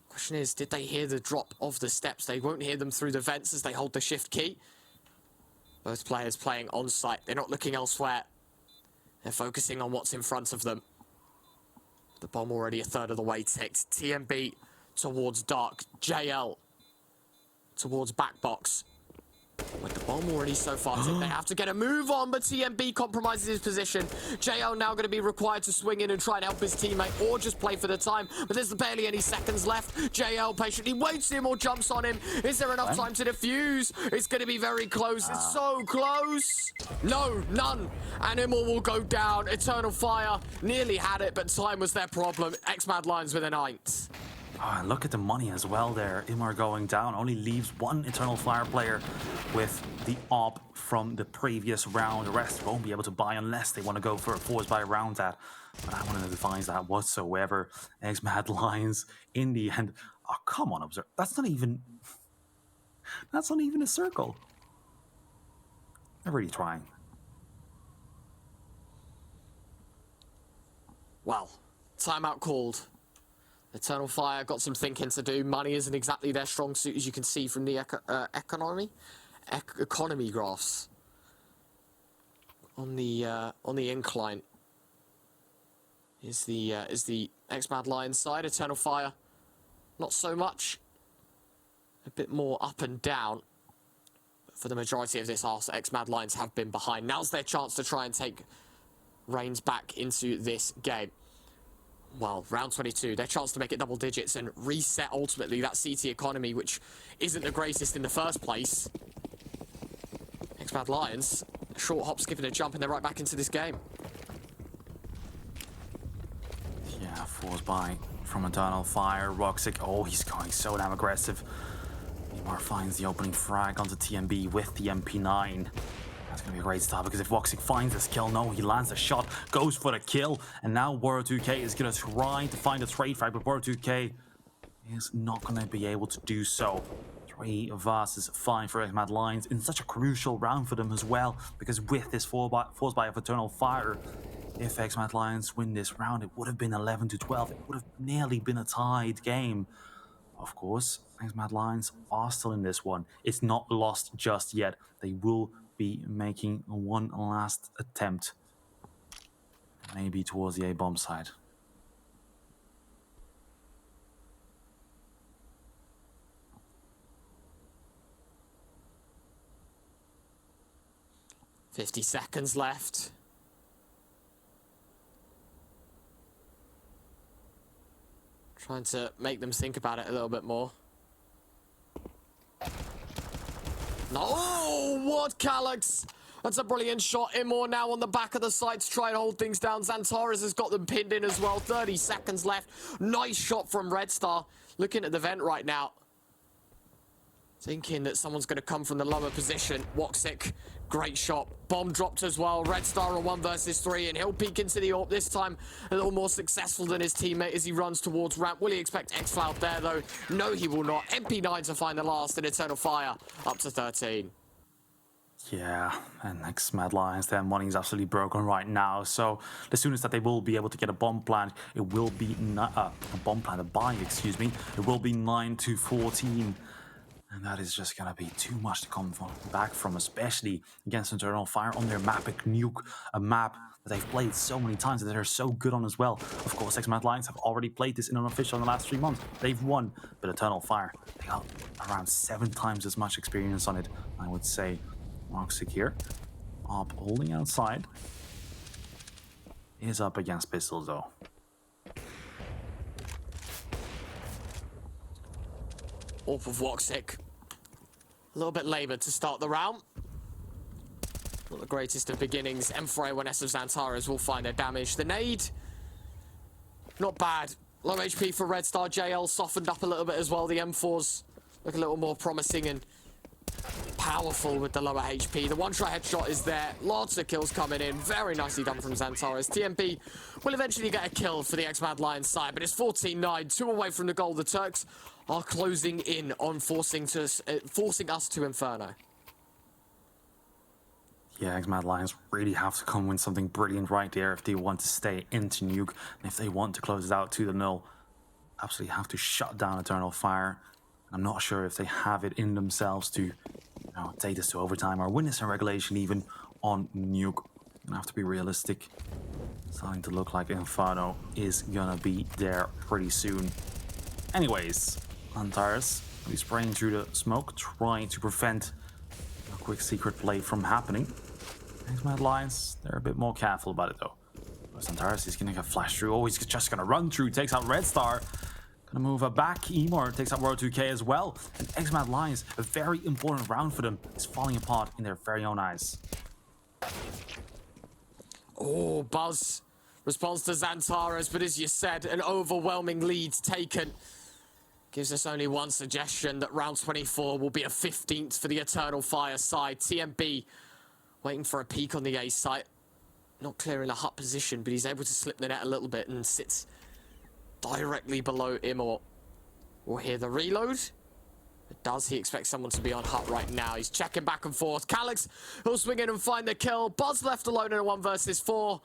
Question is, did they hear the drop of the steps? They won't hear them through the vents as they hold the shift key. Both players playing on site. They're not looking elsewhere. They're focusing on what's in front of them. The bomb already a third of the way ticked. TMB towards dark. JL towards back box. With the bomb already so far ticked, they have to get a move on, but TMB compromises his position. JL now going to be required to swing in and try and help his teammate, or just play for the time, but there's barely any seconds left. JL patiently waits him or jumps on him. Is there enough time to defuse? It's going to be very close. It's so close. No, none. Animal will go down. Eternal Fire nearly had it, but time was their problem. X-Mad Lions with a 9th. Oh, and look at the money as well there. Imar going down only leaves 1 Eternal Fire player with the op from the previous round. The rest won't be able to buy unless they want to go for a force buy around that. But I wouldn't advise that whatsoever. X-Mad Lions in the end. Oh, come on, observe. That's not even a circle. They're really trying. Well, timeout called. Eternal Fire got some thinking to do. Money isn't exactly their strong suit, as you can see from the economy graphs on the incline is the Ex-Mad Lions side. Eternal Fire, not so much. A bit more up and down. But for the majority of this half, Ex-Mad Lions have been behind. Now's their chance to try and take reins back into this game. Well, round 22, their chance to make it double digits and reset ultimately that CT economy, which isn't the greatest in the first place. Ex-Mad Lions, a short hop, skip and a jump, and they're right back into this game. Yeah, forced by from Eternal Fire. Roxic, oh, he's going so damn aggressive. Neymar finds the opening frag onto TMB with the MP9. That's going to be a great start, because if Voxic finds this kill, no, he lands a shot, goes for the kill, and now Woro2k is going to try to find a trade frag, but Woro2k is not going to be able to do so. 3 versus 5 for Ex-Mad Lions in such a crucial round for them as well, because with this force by of Eternal Fire, if Ex-Mad Lions win this round, it would have been 11-12. It would have nearly been a tied game. Of course, Ex-Mad Lions are still in this one. It's not lost just yet. They will be making one last attempt, maybe towards the A-bomb side. "50 seconds left." Trying to make them think about it a little bit more. No, what Calyx? That's a brilliant shot. Imor now on the back of the side to try and hold things down. Xantares has got them pinned in as well. 30 seconds left. Nice shot from Red Star. Looking at the vent right now. Thinking that someone's going to come from the lower position. Woxic, great shot. Bomb dropped as well. Red Star on 1 versus 3, and he'll peek into the AWP this time. A little more successful than his teammate as he runs towards ramp. Will he expect X-Cloud there, though? No, he will not. MP9 to find the last, and Eternal Fire up to 13. Yeah, and Ex-Mad Lions, their money is absolutely broken right now. So as soon as that they will be able to get a bomb plant, it will be a buy, excuse me. It will be 9-14. And that is just gonna be too much to come back from, especially against Eternal Fire on their map, Nuke, a map that they've played so many times and that they're so good on as well. Of course, Ex-Mad Lions have already played this in unofficial in the last 3 months. They've won, but Eternal Fire, they got around 7 times as much experience on it, I would say. Roxic here, up holding outside, is up against pistols though. AWP of Woxic. A little bit laboured to start the round. Not the greatest of beginnings. M4A1S of Xantares will find their damage. The nade, not bad. Low HP for Red Star. JL softened up a little bit as well. The M4s look a little more promising and powerful with the lower HP. The one-try headshot is there. Lots of kills coming in. Very nicely done from Xantares. TMP will eventually get a kill for the Ex-Mad Lions side, but it's 14-9. 2 away from the goal. The Turks are closing in on forcing us to Inferno. Yeah, Ex-Mad Lions really have to come win something brilliant right there if they want to stay into Nuke. And if they want to close it out 2-0, absolutely have to shut down Eternal Fire. I'm not sure if they have it in themselves to take this to overtime or win this in regulation even on Nuke. Gonna have to be realistic. Starting to look like Inferno is gonna be there pretty soon. Anyways, Xantares will be spraying through the smoke, trying to prevent a quick secret play from happening. Ex-Mad Lions, they're a bit more careful about it though. Xantares is gonna get flashed through. Oh, he's just gonna run through, takes out Red Star. Gonna move back. Emor takes out Woro2k as well. And Ex-Mad Lions, a very important round for them, is falling apart in their very own eyes. Oh, Buzz responds to Xantares, but as you said, an overwhelming lead taken. Gives us only one suggestion, that round 24 will be a 15th for the Eternal Fire side. TMB waiting for a peek on the A site. Not clear in a hut position, but he's able to slip the net a little bit and sits directly below Imor. We'll hear the reload. But does he expect someone to be on hut right now? He's checking back and forth. Calyx will swing in and find the kill. Buzz left alone in a 1 versus 4.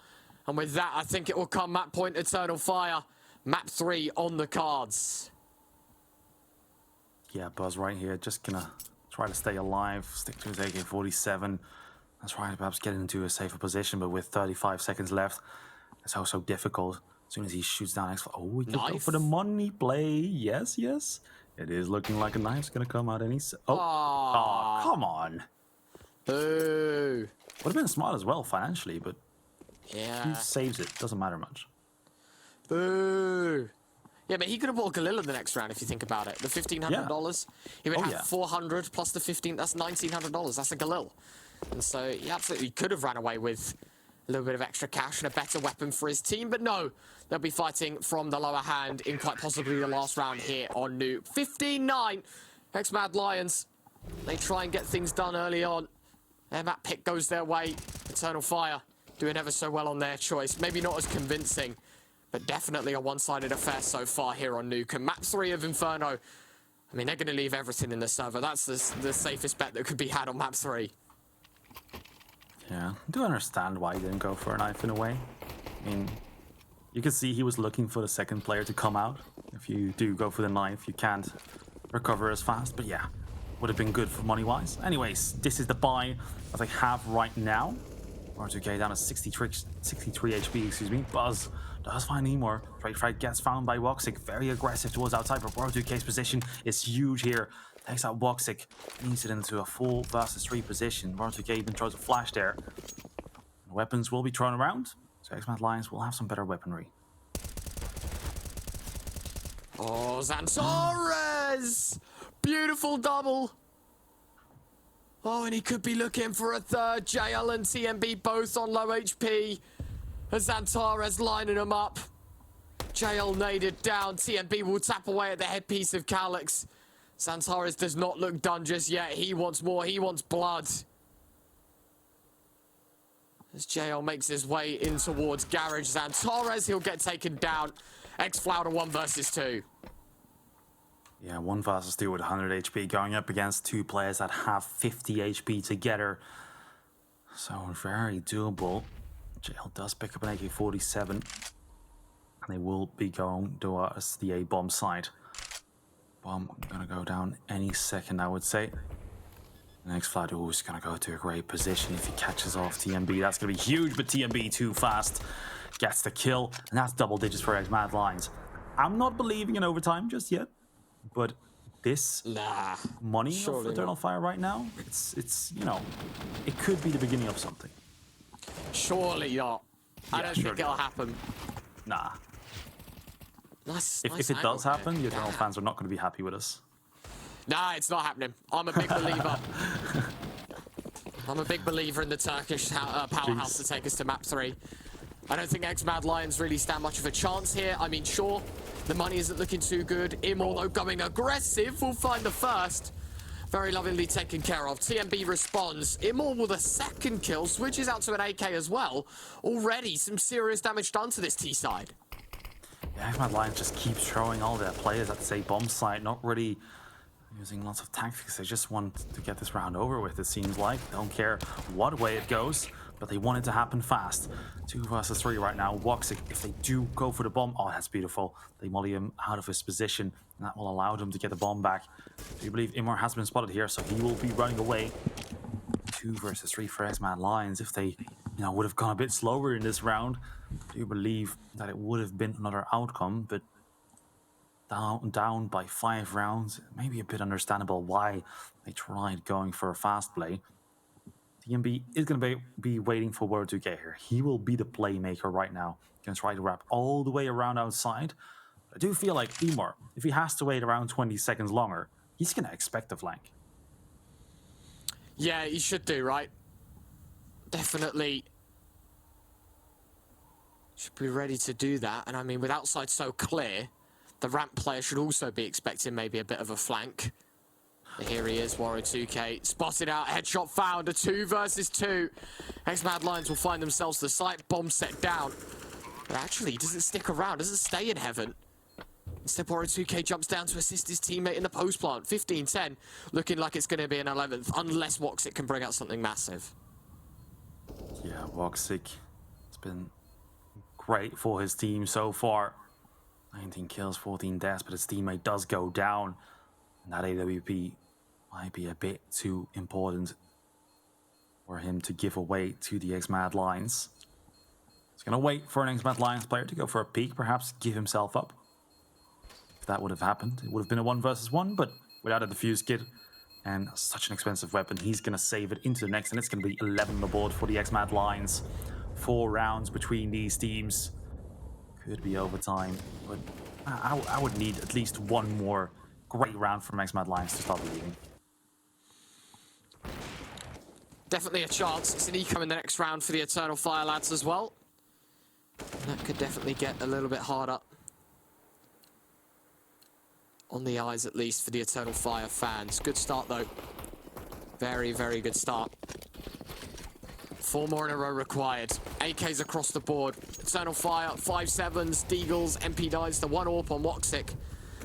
And with that, I think it will come map point Eternal Fire. Map 3 on the cards. Yeah, Buzz right here, just gonna try to stay alive, stick to his AK-47. Let's try to perhaps get into a safer position, but with 35 seconds left, it's also difficult. As soon as he shoots down X, oh, he could go for the money play. Yes, yes. It is looking like a knife's gonna come out any oh, come on. Boo. Would have been smart as well financially, but yeah, he saves it. Doesn't matter much. Boo. Yeah, but he could have bought Galil in the next round if you think about it. The $1,500, he would have 400 plus the 15. That's $1,900. That's a Galil. And so he absolutely could have ran away with a little bit of extra cash and a better weapon for his team. But no, they'll be fighting from the lower hand in quite possibly the last round here on Nuke. 15-9. Ex-Mad Lions. They try and get things done early on. Their map pick goes their way. Eternal Fire doing ever so well on their choice. Maybe not as convincing, but definitely a one-sided affair so far here on Nuke. And map 3 of Inferno, I mean, they're going to leave everything in the server. That's the safest bet that could be had on map 3. Yeah, I do understand why he didn't go for a knife in a way. I mean, you can see he was looking for the second player to come out. If you do go for the knife, you can't recover as fast. But yeah, would have been good for money-wise. Anyways, this is the buy that they have right now. R2K down to 63 HP, excuse me. Buzz does find Emor. Trade Fight gets found by Woxic. Very aggressive towards outside, but R2K's position is huge here. Takes out Woxic, leads it into a 4 versus 3 position. R2K even throws a flash there. Weapons will be thrown around, so X-Mad Lions will have some better weaponry. Oh, Xantares! Beautiful double. Oh, and he could be looking for a third. JL and TMB both on low HP. As Xantares lining them up. JL naded down. TMB will tap away at the headpiece of Calyx. Xantares does not look done just yet. He wants more. He wants blood. As JL makes his way in towards Garage Xantares, he'll get taken down. X-Flounder 1 versus 2. Yeah, 1 versus 2 with 100 HP going up against 2 players that have 50 HP together. So very doable. JL does pick up an AK-47. And they will be going towards the A-bomb side. Bomb gonna go down any second, I would say. The next flight is gonna go to a great position. If he catches off TMB, that's gonna be huge, but TMB too fast. Gets the kill, and that's double digits for X-Mad Lions. I'm not believing in overtime just yet. But this money of Eternal Fire right now, it's you know, it could be the beginning of something. Surely not. I don't think it'll happen. Nah. Nice, if it does happen, the Eternal fans are not going to be happy with us. Nah, it's not happening. I'm a big believer. I'm a big believer in the Turkish powerhouse to take us to map 3. I don't think X-Mad Lions really stand much of a chance here. I mean, sure, the money isn't looking too good. Imor, though, going aggressive, will find the first. Very lovingly taken care of. TMB responds. Imor with a second kill, switches out to an AK as well. Already some serious damage done to this T side. Yeah, X-Mad Lions just keeps throwing all their players at the same bomb site, not really using lots of tactics. They just want to get this round over with, it seems like. Don't care what way it goes, but they want it to happen fast. 2 versus 3 right now. Woxic, if they do go for the bomb, oh, that's beautiful. They molly him out of his position, and that will allow them to get the bomb back. Do you believe Imor has been spotted here, so he will be running away. 2 versus 3 for X-Mad Lions. If they, would have gone a bit slower in this round, do you believe that it would have been another outcome? But down by 5 rounds, maybe a bit understandable why they tried going for a fast play. TMB is going to be waiting for World 2K here. He will be the playmaker right now. Going to try to wrap all the way around outside. I do feel like Imor, if he has to wait around 20 seconds longer, he's going to expect a flank. Yeah, he should do, right? Definitely should be ready to do that. And I mean, with outside so clear, the ramp player should also be expecting maybe a bit of a flank. Here he is, Warrior 2K, spotted out, headshot found, a 2 versus 2. X-Mad Lions will find themselves the site, bomb set down. But actually, he doesn't stick around, doesn't stay in heaven. Instead, Warrior 2K jumps down to assist his teammate in the post plant. 15-10, looking like it's going to be an 11th, unless Woxic can bring out something massive. Yeah, Woxic has been great for his team so far. 19 kills, 14 deaths, but his teammate does go down. And that AWP might be a bit too important. for him to give away to the X-Mad Lions. He's going to wait for an X-Mad Lions player to go for a peek, perhaps give himself up. If that would have happened, it would have been a 1 versus 1, but without a defuse kit and such an expensive weapon, he's going to save it into the next, and it's going to be 11 on the board for the X-Mad Lions. 4 rounds between these teams. Could be overtime, but I would need at least one more great round from X-Mad Lions to start the leading. Definitely a chance. It's an eco in the next round for the Eternal Fire lads as well. That could definitely get a little bit harder. On the eyes, at least, for the Eternal Fire fans. Good start, though. Very, very good start. 4 more in a row required. AKs across the board. Eternal Fire, 5-7s, Deagles, MP9s, the 1 AWP on Woxic.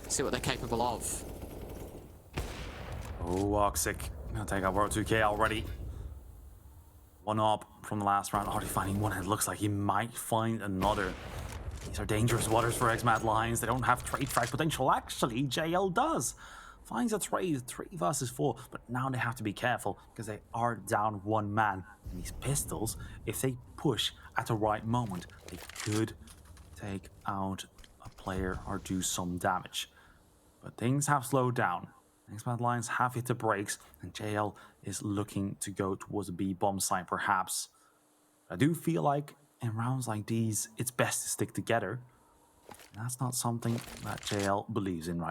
See what they're capable of. Oh, Woxic. Gonna take out World 2K already. 1 AWP from the last round. Already finding one, and it looks like he might find another. These are dangerous waters for X-Mad Lions. They don't have trade track potential. Actually, JL does. Finds a trade, 3 versus 4, but now they have to be careful because they are down 1 man. And these pistols, if they push at the right moment, they could take out a player or do some damage. But things have slowed down. X-Mad Lions have hit the brakes, and JL is looking to go towards a B bomb site, perhaps. I do feel like in rounds like these, it's best to stick together. That's not something that JL believes in right